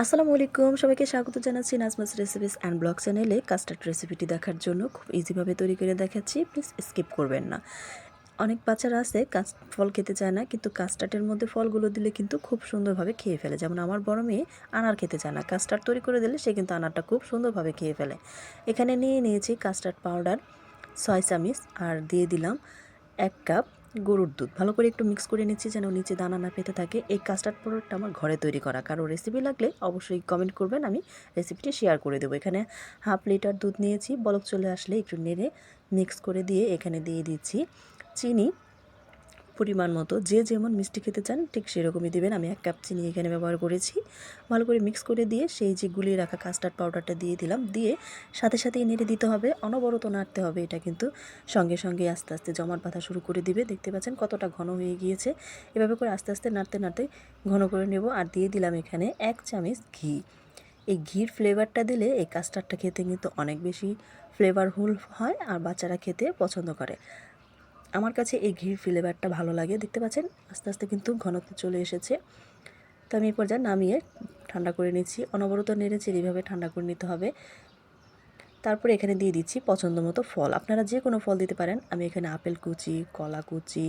আসসালামু আলাইকুম, সবাইকে স্বাগত জানাচ্ছি নাজমাস রেসিপিস অ্যান্ড ব্লগ চ্যানেলে। কাস্টার্ড রেসিপিটি দেখার জন্য খুব ইজিভাবে তৈরি করে দেখাচ্ছি, প্লিজ স্কিপ করবেন না। অনেক বাচ্চারা আছে ফল খেতে চায় না, কিন্তু কাস্টার্ডের মধ্যে ফলগুলো দিলে কিন্তু খুব সুন্দরভাবে খেয়ে ফেলে। যেমন আমার বড় মেয়ে আনার খেতে চায় না, কাস্টার্ড তৈরি করে দিলে সে কিন্তু আনারটা খুব সুন্দরভাবে খেয়ে ফেলে। এখানে নিয়েছি কাস্টার্ড পাউডার 6 চামচ, আর দিয়ে দিলাম 1 কাপ গরুর দুধ। ভালো করে একটু মিক্স করে নিচ্ছি যেন নিচে দানা না পেতে থাকে। এই কাস্টার্ড পাউডারটা আমার ঘরে তৈরি করা, কারো রেসিপি লাগলে অবশ্যই কমেন্ট করবেন, আমি রেসিপিটি শেয়ার করে দেবো। এখানে হাফ লিটার দুধ নিয়েছি, বলক চলে আসলে একটু নেড়ে মিক্স করে দিয়ে এখানে দিয়ে দিচ্ছি চিনি পরিমাণ মতো। যে যেমন মিষ্টি খেতে চান ঠিক সেরকমই দেবেন। আমি 1 কাপ চিনি এখানে ব্যবহার করেছি। ভালো করে মিক্স করে দিয়ে সেই যে গুলিয়ে রাখা কাস্টার্ড পাউডারটা দিয়ে দিলাম, দিয়ে সাথে সাথেই নেড়ে দিতে হবে, অনবরত নাড়তে হবে। এটা কিন্তু সঙ্গে সঙ্গে আস্তে আস্তে জমাট বাঁধা শুরু করে দিবে। দেখতে পাচ্ছেন কতটা ঘন হয়ে গিয়েছে। এভাবে করে আস্তে আস্তে নাড়তে নাড়তে ঘন করে নেব। আর দিয়ে দিলাম এখানে 1 চামচ ঘি। এই ঘির ফ্লেভারটা দিলে এই কাস্টার্ডটা খেতে কিন্তু অনেক বেশি ফ্লেভারফুল হয়, আর বাচ্চারা খেতে পছন্দ করে। আমার কাছে এই ঘির ফ্লেভারটা ভালো লাগে। দেখতে পাচ্ছেন আস্তে আস্তে কিন্তু ঘনত্ব চলে এসেছে। তো আমি এই পর্যায়ে নামিয়ে ঠান্ডা করে নিচ্ছি। অনবরত নেড়েচেড়ে এইভাবে ঠান্ডা করে নিতে হবে। তারপরে এখানে দিয়ে দিচ্ছি পছন্দ মতো ফল। আপনারা যে কোনো ফল দিতে পারেন। আমি এখানে আপেল কুচি, কলা কুচি,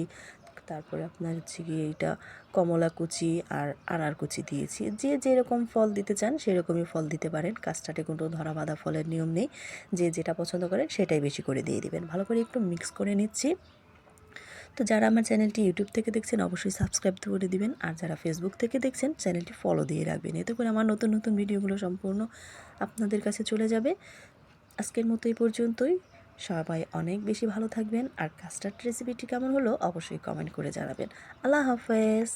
তারপরে আপনার হচ্ছে গিয়ে এইটা কমলা কুচি আর আনার কুচি দিয়েছি। যে যেরকম ফল দিতে চান সেরকমই ফল দিতে পারেন। কাস্টার্ডে কোনো ধরা বাঁধা ফলের নিয়ম নেই। যে যেটা পছন্দ করেন সেটাই বেশি করে দিয়ে দিবেন। ভালো করে একটু মিক্স করে নিচ্ছি। তো যারা আমার চ্যানেলটি ইউটিউব থেকে দেখছেন অবশ্যই সাবস্ক্রাইব করে দিবেন, আর যারা ফেসবুক থেকে দেখছেন চ্যানেলটি ফলো দিয়ে রাখবেন। এতে করে আমার নতুন নতুন ভিডিওগুলো সম্পূর্ণ আপনাদের কাছে চলে যাবে। আজকের মতো এই পর্যন্তই। সবাই অনেক বেশি ভালো থাকবেন, আর কাস্টার্ড রেসিপিটি কেমন হলো অবশ্যই কমেন্ট করে জানাবেন। আল্লাহ হাফেজ।